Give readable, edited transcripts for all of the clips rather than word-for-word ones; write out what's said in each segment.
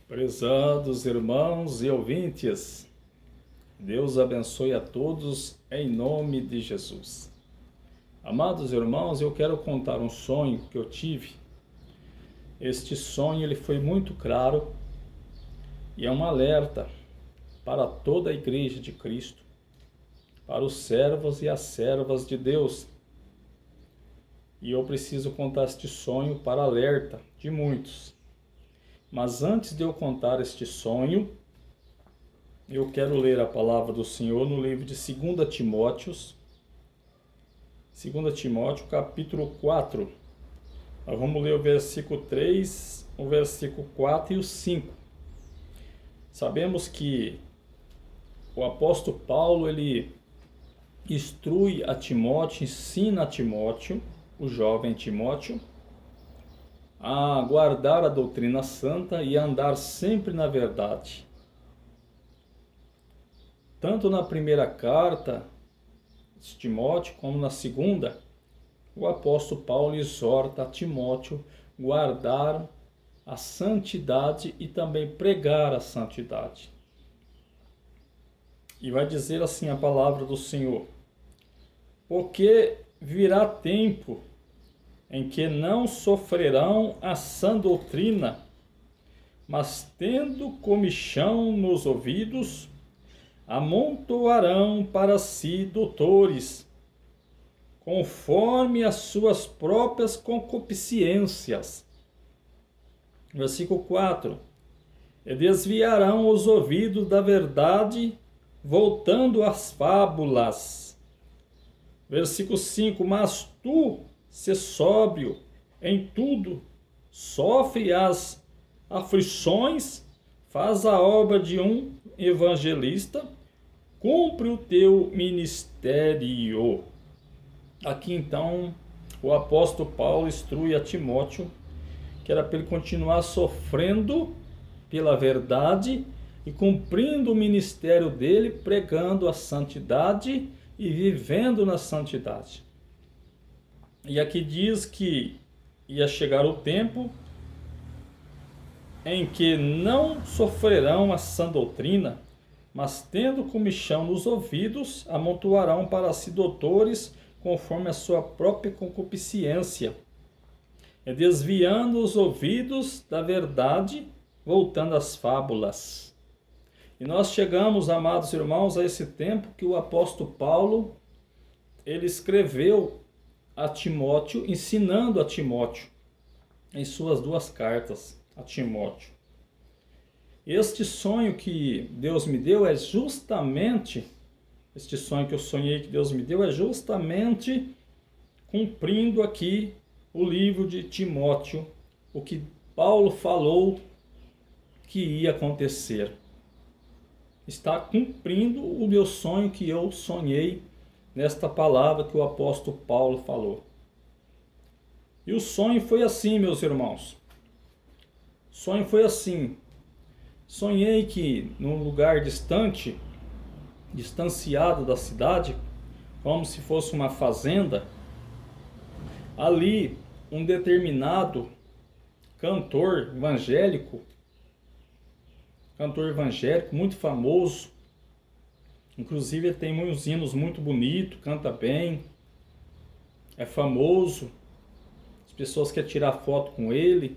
Prezados irmãos e ouvintes, Deus abençoe a todos em nome de Jesus. Amados irmãos, eu quero contar um sonho que eu tive. Este sonho ele foi muito claro e é um alerta para toda a Igreja de Cristo, para os servos e as servas de Deus. E eu preciso contar este sonho para alerta de muitos. Mas antes de eu contar este sonho, eu quero ler a palavra do Senhor no livro de 2 Timóteo, capítulo 4. Nós vamos ler o versículo 3, o versículo 4 e o 5. Sabemos que o apóstolo Paulo, ele instrui a Timóteo, ensina a Timóteo, o jovem Timóteo, a guardar a doutrina santa e a andar sempre na verdade. Tanto na primeira carta de Timóteo como na segunda, o apóstolo Paulo exorta a Timóteo a guardar a santidade e também pregar a santidade. E vai dizer assim a palavra do Senhor: porque virá tempo em que não sofrerão a sã doutrina, mas tendo comichão nos ouvidos, amontoarão para si doutores, conforme as suas próprias concupiscências. Versículo 4. E desviarão os ouvidos da verdade, voltando às fábulas. Versículo 5. Mas tu, se sóbrio em tudo, sofre as aflições, faz a obra de um evangelista, cumpre o teu ministério. Aqui então o apóstolo Paulo instrui a Timóteo que era para ele continuar sofrendo pela verdade e cumprindo o ministério dele, pregando a santidade e vivendo na santidade. E aqui diz que ia chegar o tempo em que não sofrerão a sã doutrina, mas tendo comichão nos ouvidos, amontoarão para si doutores conforme a sua própria concupiscência, desviando os ouvidos da verdade, voltando às fábulas. E nós chegamos, amados irmãos, a esse tempo que o apóstolo Paulo, ele escreveu a Timóteo, ensinando a Timóteo, em suas duas cartas a Timóteo. Este sonho que Deus me deu é justamente, este sonho que eu sonhei que Deus me deu é justamente cumprindo aqui o livro de Timóteo, o que Paulo falou que ia acontecer. Está cumprindo o meu sonho que eu sonhei nesta palavra que o apóstolo Paulo falou. E o sonho foi assim, meus irmãos. O sonho foi assim. Sonhei que num lugar distante, distanciado da cidade, como se fosse uma fazenda, ali um determinado cantor evangélico muito famoso, inclusive ele tem muitos hinos muito bonitos, canta bem, é famoso, as pessoas querem tirar foto com ele.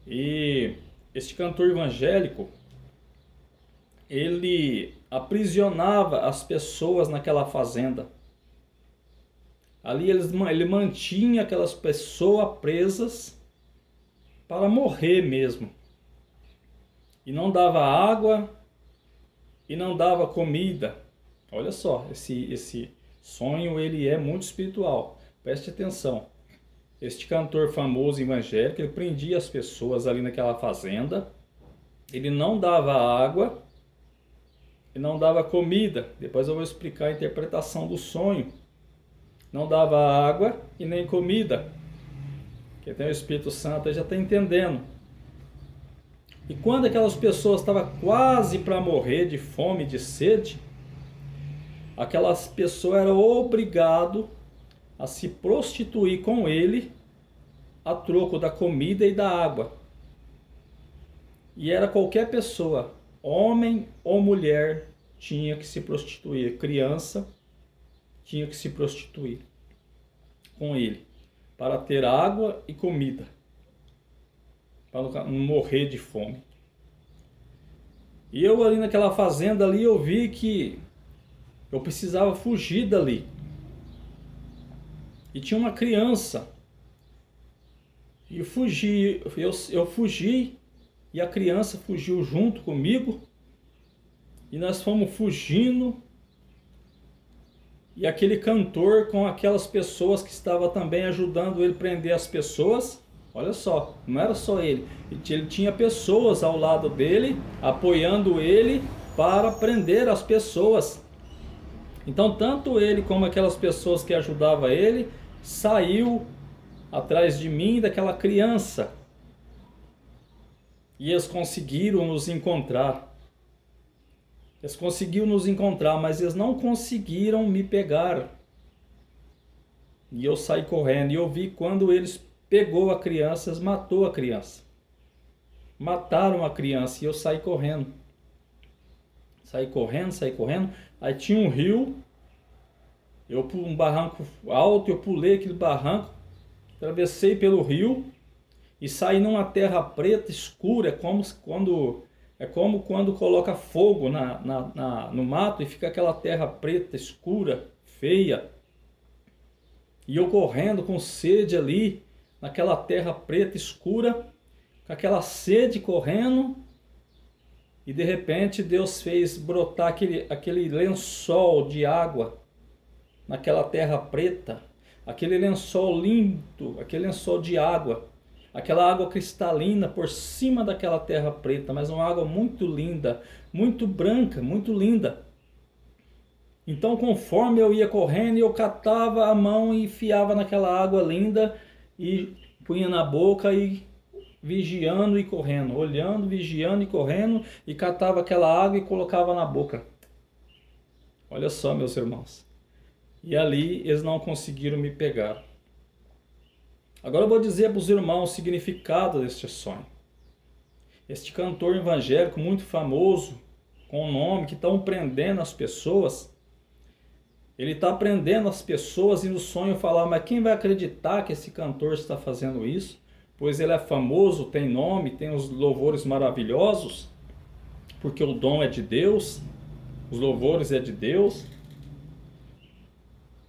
E este cantor evangélico, ele aprisionava as pessoas naquela fazenda. Ali ele mantinha aquelas pessoas presas para morrer mesmo. E não dava água e não dava comida. Olha só, esse sonho ele é muito espiritual. Preste atenção. Este cantor famoso evangélico, ele prendia as pessoas ali naquela fazenda. Ele não dava água e não dava comida. Depois eu vou explicar a interpretação do sonho. Não dava água e nem comida. Quem tem o Espírito Santo já está entendendo. E quando aquelas pessoas estavam quase para morrer de fome e de sede, aquelas pessoas eram obrigadas a se prostituir com ele a troco da comida e da água. E era qualquer pessoa, homem ou mulher, tinha que se prostituir. Criança tinha que se prostituir com ele, para ter água e comida, para não morrer de fome. E eu ali naquela fazenda ali, eu vi que eu precisava fugir dali. E tinha uma criança. E eu fugi, e a criança fugiu junto comigo. E nós fomos fugindo. E aquele cantor com aquelas pessoas que estavam também ajudando ele a prender as pessoas. Olha só, não era só ele. Ele tinha pessoas ao lado dele, apoiando ele para prender as pessoas. Então, tanto ele como aquelas pessoas que ajudavam ele, saiu atrás de mim, daquela criança. E eles conseguiram nos encontrar. Eles conseguiram nos encontrar, mas eles não conseguiram me pegar. E eu saí correndo. E eu vi quando eles pegou a criança, eles matou a criança. Mataram a criança e eu saí correndo. Saí correndo. Aí tinha um rio. Um barranco alto, eu pulei aquele barranco. Atravessei pelo rio e saí numa terra preta, escura. É como quando coloca fogo no mato e fica aquela terra preta, escura, feia. E eu correndo com sede ali, naquela terra preta, escura, com aquela sede correndo. E de repente Deus fez brotar aquele lençol de água naquela terra preta. Aquele lençol lindo, aquele lençol de água. Aquela água cristalina por cima daquela terra preta, mas uma água muito linda, muito branca, muito linda. Então, conforme eu ia correndo, eu catava a mão e enfiava naquela água linda e punha na boca e vigiando e correndo, olhando, vigiando e correndo, e catava aquela água e colocava na boca. Olha só, meus irmãos. E ali eles não conseguiram me pegar. Agora eu vou dizer para os irmãos o significado deste sonho. Este cantor evangélico muito famoso, com o nome que estão prendendo as pessoas, ele está prendendo as pessoas e no sonho falar, mas quem vai acreditar que esse cantor está fazendo isso? Pois ele é famoso, tem nome, tem os louvores maravilhosos, porque o dom é de Deus, os louvores é de Deus.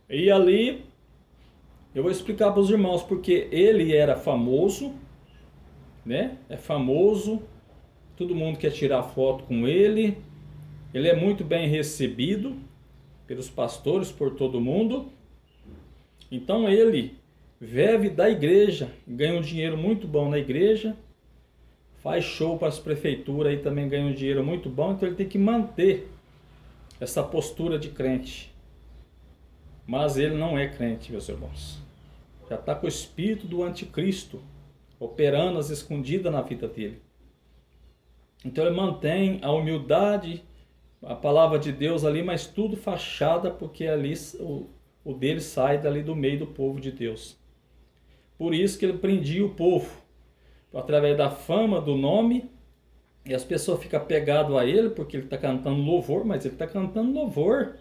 E ali eu vou explicar para os irmãos porque ele era famoso, né? É famoso, todo mundo quer tirar foto com ele. Ele é muito bem recebido pelos pastores, por todo mundo. Então ele vive da igreja, ganha um dinheiro muito bom na igreja, faz show para as prefeituras e também ganha um dinheiro muito bom. Então ele tem que manter essa postura de crente. Mas ele não é crente, meus irmãos. Já está com o espírito do anticristo operando às escondidas na vida dele. Então ele mantém a humildade, a palavra de Deus ali, mas tudo fachada, porque ali o dele sai dali do meio do povo de Deus. Por isso que ele prendia o povo, através da fama, do nome, e as pessoas ficam pegadas a ele, porque ele está cantando louvor, mas ele está cantando louvor,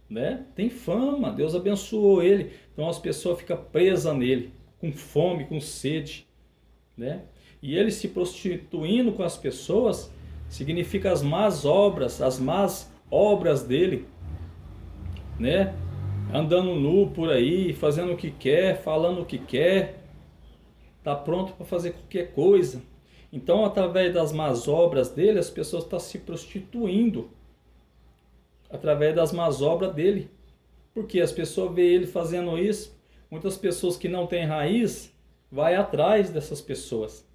né? Tem fama, Deus abençoou ele, então as pessoas ficam presas nele, com fome, com sede, né? E ele se prostituindo com as pessoas, significa as más obras dele, né? Andando nu por aí, fazendo o que quer, falando o que quer, está pronto para fazer qualquer coisa. Então, através das más obras dele, as pessoas estão se prostituindo através das más obras dele. Porque as pessoas veem ele fazendo isso, muitas pessoas que não têm raiz, vai atrás dessas pessoas.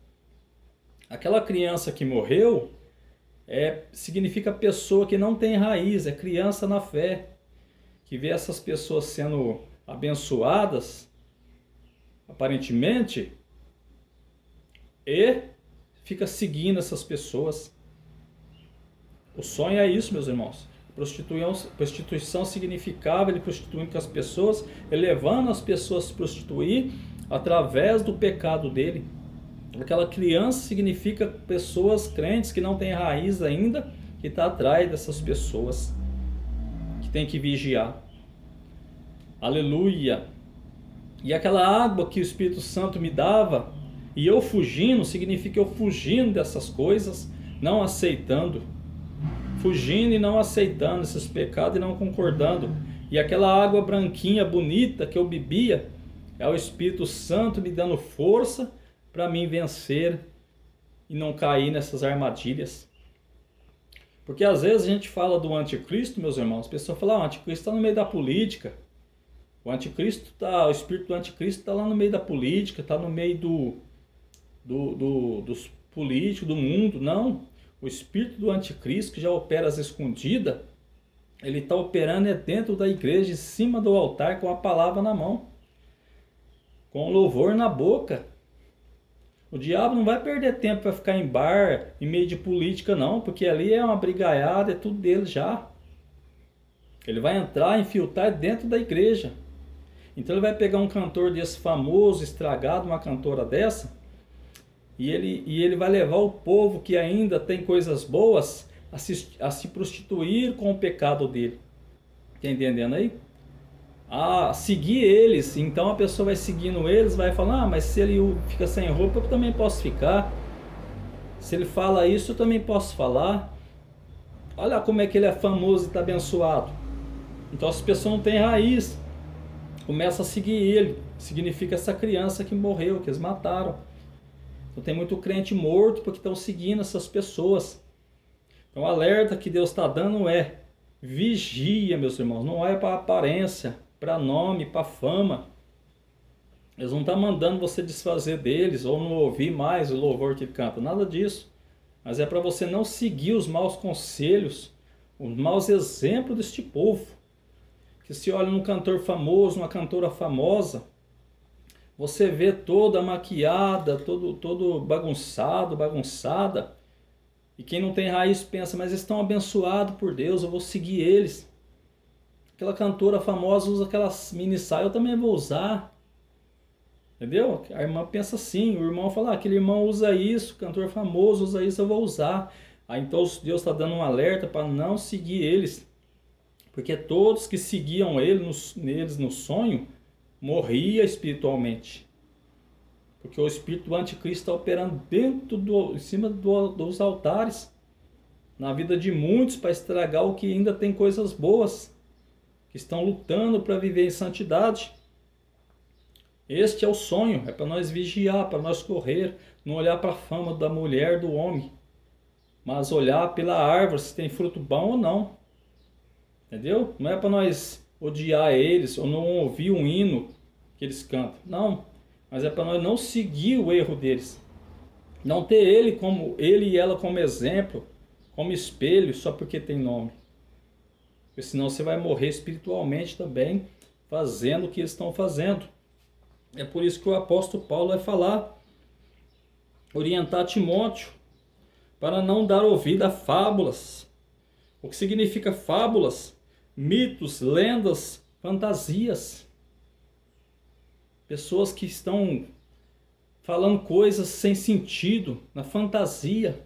Aquela criança que morreu, significa pessoa que não tem raiz, é criança na fé, que vê essas pessoas sendo abençoadas, aparentemente, e fica seguindo essas pessoas. O sonho é isso, meus irmãos. Prostituição significava ele prostituindo com as pessoas, elevando as pessoas a se prostituir através do pecado dele. Aquela criança significa pessoas crentes que não têm raiz ainda, que está atrás dessas pessoas, que tem que vigiar. Aleluia! E aquela água que o Espírito Santo me dava, e eu fugindo, significa eu fugindo dessas coisas, não aceitando. Fugindo e não aceitando esses pecados e não concordando. E aquela água branquinha, bonita que eu bebia, é o Espírito Santo me dando força para mim vencer e não cair nessas armadilhas. Porque às vezes a gente fala do anticristo, meus irmãos, a pessoa fala, o anticristo está no meio da política. O espírito do anticristo está lá no meio da política, está no meio dos políticos, do mundo. Não, o espírito do anticristo, que já opera às escondidas, ele está operando dentro da igreja, em cima do altar, com a palavra na mão, com o louvor na boca. O diabo não vai perder tempo para ficar em bar, em meio de política não, porque ali é uma brigaiada, é tudo dele já. Ele vai entrar, infiltrar dentro da igreja. Então ele vai pegar um cantor desse famoso, estragado, uma cantora dessa, e ele vai levar o povo que ainda tem coisas boas a se prostituir com o pecado dele. Está entendendo aí? A seguir eles. Então a pessoa vai seguindo eles, vai falar, mas se ele fica sem roupa, eu também posso ficar. Se ele fala isso, eu também posso falar. Olha como é que ele é famoso e está abençoado. Então as pessoas não têm raiz. Começa a seguir ele. Significa essa criança que morreu, que eles mataram. Então tem muito crente morto porque estão seguindo essas pessoas. Então o alerta que Deus está dando é: vigia, meus irmãos. Não é para aparência, para nome, para fama. Eles não estão mandando você desfazer deles ou não ouvir mais o louvor que canta. Nada disso. Mas é para você não seguir os maus conselhos, os maus exemplos deste povo. Que se olha num cantor famoso, uma cantora famosa, você vê toda maquiada, todo bagunçado, bagunçada. E quem não tem raiz pensa, mas eles estão abençoados por Deus, eu vou seguir eles. Aquela cantora famosa usa aquelas mini saias, eu também vou usar. Entendeu? A irmã pensa assim, o irmão fala, aquele irmão usa isso, cantor famoso usa isso, eu vou usar. Aí então Deus está dando um alerta para não seguir eles. Porque todos que seguiam eles no sonho, morria espiritualmente. Porque o espírito do anticristo está operando em cima dos altares, na vida de muitos, para estragar o que ainda tem coisas boas, que estão lutando para viver em santidade. Este é o sonho, é para nós vigiar, para nós correr, não olhar para a fama da mulher, do homem, mas olhar pela árvore, se tem fruto bom ou não. Entendeu? Não é para nós odiar eles ou não ouvir um hino que eles cantam. Não. Mas é para nós não seguir o erro deles. Não ter ele e ela como exemplo, como espelho, só porque tem nome. Porque senão você vai morrer espiritualmente também, fazendo o que eles estão fazendo. É por isso que o apóstolo Paulo vai falar, orientar Timóteo, para não dar ouvido a fábulas. O que significa fábulas? Mitos, lendas, fantasias. Pessoas que estão falando coisas sem sentido, na fantasia,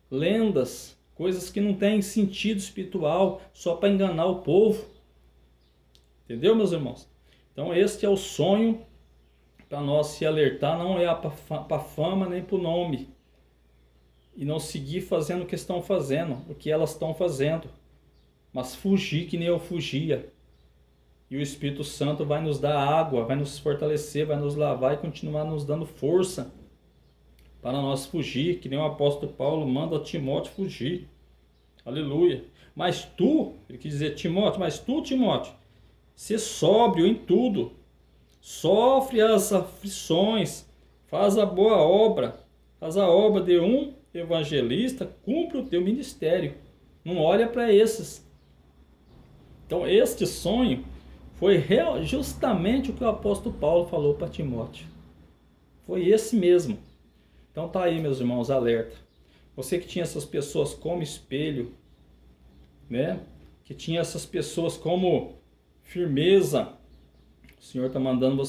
lendas, coisas que não têm sentido espiritual, só para enganar o povo. Entendeu, meus irmãos? Então este é o sonho para nós se alertar, não é para fama nem para o nome. E não seguir fazendo o que estão fazendo, o que elas estão fazendo. Mas fugir que nem eu fugia. E o Espírito Santo vai nos dar água, vai nos fortalecer, vai nos lavar e continuar nos dando força para nós fugir, que nem o apóstolo Paulo manda a Timóteo fugir. Aleluia. Mas tu, ele quis dizer Timóteo, mas tu, Timóteo, ser sóbrio em tudo, sofre as aflições, faz a boa obra, faz a obra de um evangelista, cumpre o teu ministério. Não olha para esses. Então este sonho foi justamente o que o apóstolo Paulo falou para Timóteo. Foi esse mesmo. Então tá aí, meus irmãos, alerta. Você que tinha essas pessoas como espelho, né? Que tinha essas pessoas como firmeza, o Senhor está mandando você